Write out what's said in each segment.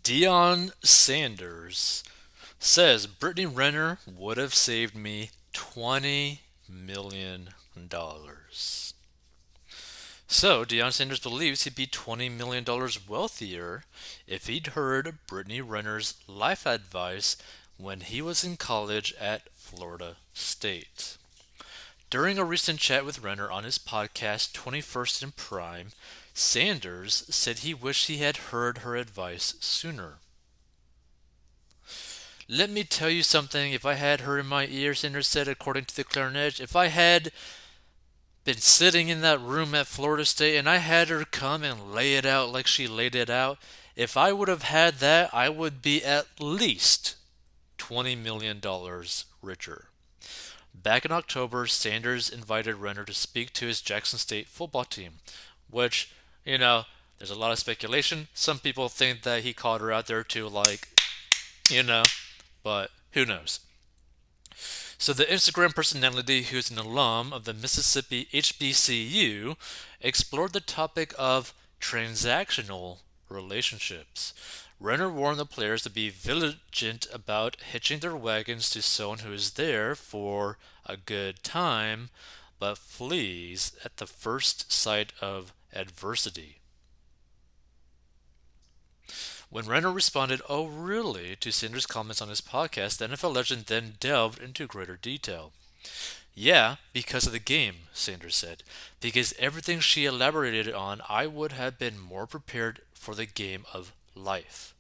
Deion Sanders says Brittany Renner would have saved me $20 million. So, Deion Sanders believes he'd be $20 million wealthier if he'd heard Brittany Renner's life advice when he was in college at Florida State. During a recent chat with Renner on his podcast 21st in Prime, Sanders said he wished he had heard her advice sooner. Let me tell you something, if I had her in my ear, Sanders said, according to the Clarinet, if I had been sitting in that room at Florida State and I had her come and lay it out like she laid it out, if I would have had that, I would be at least $20 million richer. Back in October, Sanders invited Renner to speak to his Jackson State football team, which, there's a lot of speculation. Some people think that he called her out there to, you know, but who knows? So the Instagram personality, who's an alum of the Mississippi HBCU, explored the topic of transactional relationships. Renner warned the players to be vigilant about hitching their wagons to someone who is there for a good time, but flees at the first sight of adversity. When Renner responded, "Oh, really?" to Sanders' comments on his podcast, the NFL legend then delved into greater detail. "Yeah, because of the game," Sanders said. "Because everything she elaborated on, I would have been more prepared for the game of life.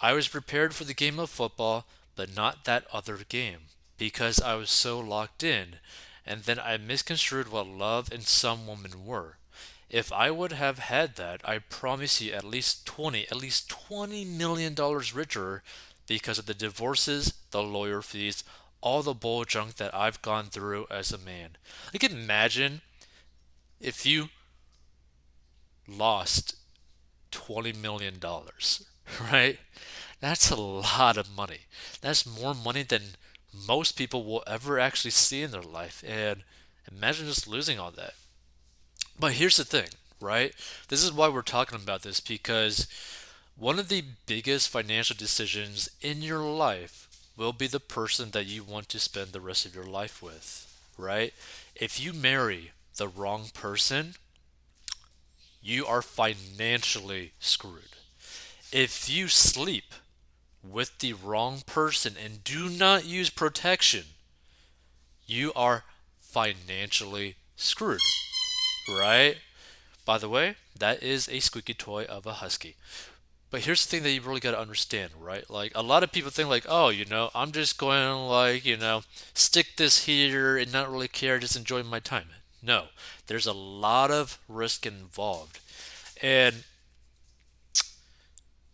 I was prepared for the game of football, but not that other game, because I was so locked in, and then I misconstrued what love and some women were. If I would have had that, I promise you at least $20 million richer because of the divorces, the lawyer fees, all the bull junk that I've gone through as a man." Like, imagine if you lost $20 million, right? That's a lot of money. That's more money than most people will ever actually see in their life. And imagine just losing all that. But here's the thing, right? This is why we're talking about this, because one of the biggest financial decisions in your life will be the person that you want to spend the rest of your life with, right? If you marry the wrong person, you are financially screwed. If you sleep with the wrong person and do not use protection, you are financially screwed, right? By the way, that is a squeaky toy of a husky. But here's the thing that you really got to understand, right? Like, a lot of people think like, "Oh, I'm just going to stick this here and not really care, just enjoy my time." No, there's a lot of risk involved. And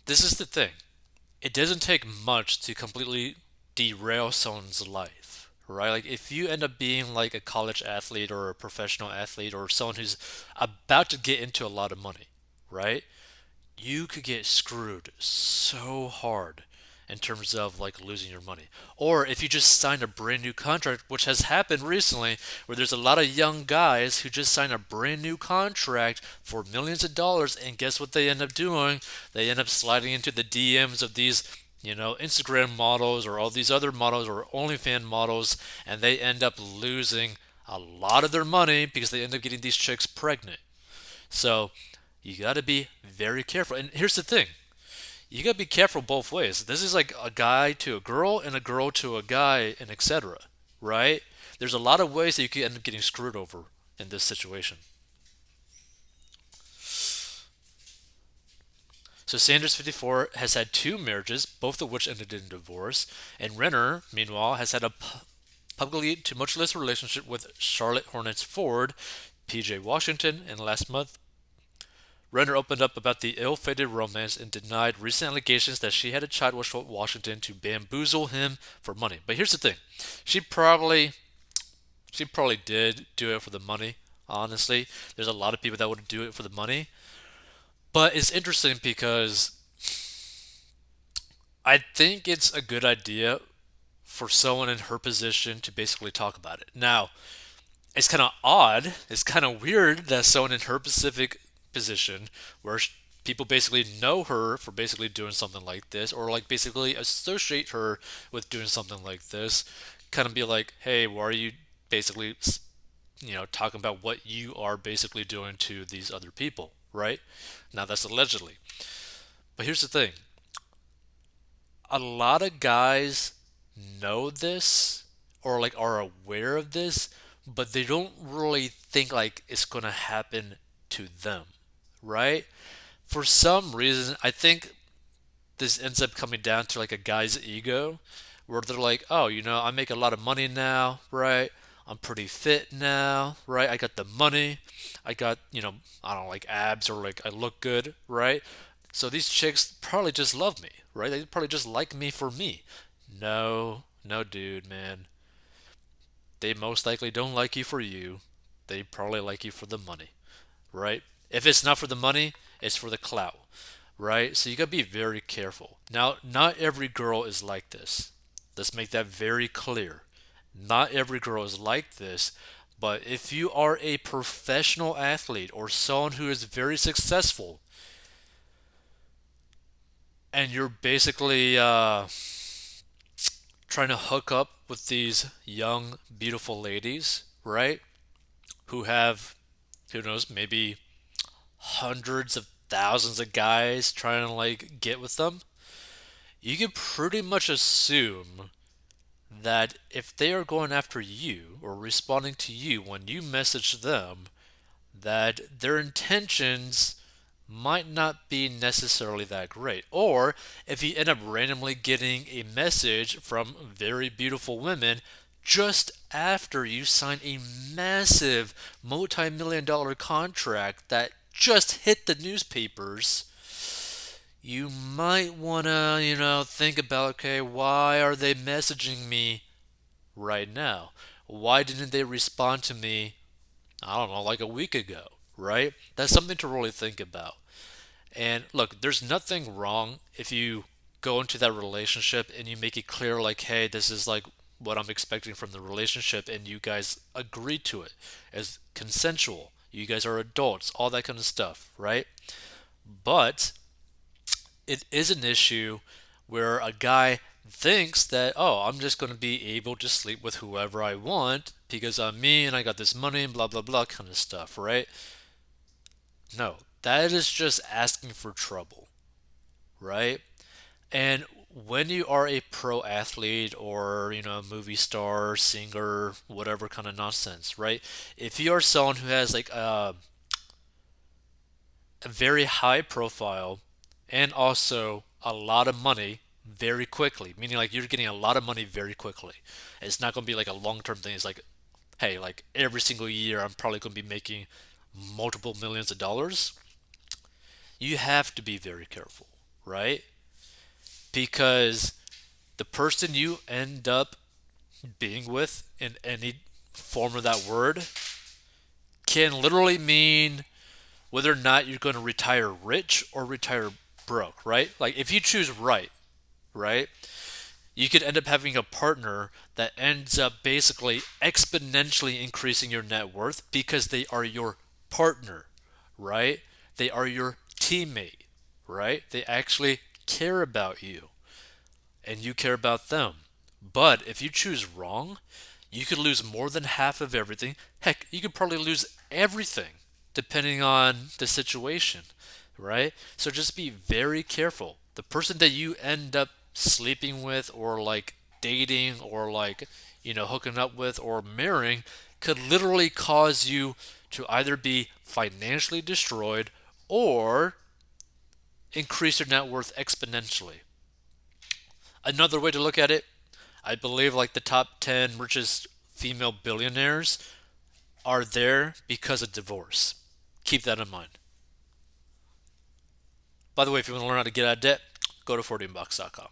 this is the thing. It doesn't take much to completely derail someone's life, right? Like, if you end up being like a college athlete or a professional athlete or someone who's about to get into a lot of money, right? You could get screwed so hard in terms of like losing your money. Or if you just signed a brand new contract, which has happened recently, where there's a lot of young guys who just sign a brand new contract for millions of dollars, and guess what they end up doing? They end up sliding into the DMs of these Instagram models or all these other models or OnlyFans models, and they end up losing a lot of their money because they end up getting these chicks pregnant. So you got to be very careful. And here's the thing, you got to be careful both ways. This is like a guy to a girl and a girl to a guy, and etc. Right? There's a lot of ways that you could end up getting screwed over in this situation. So Sanders, 54, has had two marriages, both of which ended in divorce. And Renner, meanwhile, has had a publicly tumultuous relationship with Charlotte Hornets forward PJ Washington, and last month Renner opened up about the ill-fated romance and denied recent allegations that she had a child with Washington to bamboozle him for money. But here's the thing. She probably did do it for the money, honestly. There's a lot of people that would do it for the money. But it's interesting because I think it's a good idea for someone in her position to basically talk about it. Now, it's kind of odd, it's kind of weird that someone in her specific position, where people basically know her for basically doing something like this, or like basically associate her with doing something like this, kind of be like, hey, why are you basically, talking about what you are basically doing to these other people, right? Now that's allegedly. But here's the thing, a lot of guys know this or like are aware of this, but they don't really think like it's gonna happen to them, right? For some reason, I think this ends up coming down to like a guy's ego where they're like, oh, I make a lot of money now, right? I'm pretty fit now, right? I got the money. I got, I don't know, like abs or like I look good, right? So these chicks probably just love me, right? They probably just like me for me. No, no, dude, man. They most likely don't like you for you. They probably like you for the money, right? If it's not for the money, it's for the clout, right? So you gotta be very careful. Now, not every girl is like this. Let's make that very clear. Not every girl is like this, but if you are a professional athlete or someone who is very successful and you're basically trying to hook up with these young, beautiful ladies, right? Who have, who knows, maybe hundreds of thousands of guys trying to like get with them, you can pretty much assume that if they are going after you or responding to you when you message them, that their intentions might not be necessarily that great. Or if you end up randomly getting a message from very beautiful women just after you sign a massive multi-million dollar contract that just hit the newspapers, you might want to, think about, okay, why are they messaging me right now? Why didn't they respond to me, I don't know, like a week ago, right? That's something to really think about. And look, there's nothing wrong if you go into that relationship and you make it clear, like, hey, this is like what I'm expecting from the relationship, and you guys agree to it as consensual. You guys are adults, all that kind of stuff, right? But it is an issue where a guy thinks that, oh, I'm just going to be able to sleep with whoever I want because I'm me and I got this money and blah, blah, blah kind of stuff, right? No, that is just asking for trouble, right? And when you are a pro athlete or, movie star, singer, whatever kind of nonsense, right? If you are someone who has like a very high profile and also a lot of money very quickly, meaning like you're getting a lot of money very quickly. It's not going to be like a long term thing. It's like, hey, like every single year I'm probably going to be making multiple millions of dollars. You have to be very careful, right? Because the person you end up being with in any form of that word can literally mean whether or not you're going to retire rich or retire broke, right? Like if you choose right, you could end up having a partner that ends up basically exponentially increasing your net worth because they are your partner, right? They are your teammate, right? They actually care about you and you care about them. But if you choose wrong, you could lose more than half of everything. Heck, you could probably lose everything depending on the situation, right? So just be very careful. The person that you end up sleeping with or like dating or like, hooking up with or marrying could literally cause you to either be financially destroyed or increase your net worth exponentially. Another way to look at it, I believe like the top 10 richest female billionaires are there because of divorce. Keep that in mind. By the way, if you want to learn how to get out of debt, go to 14bucks.com.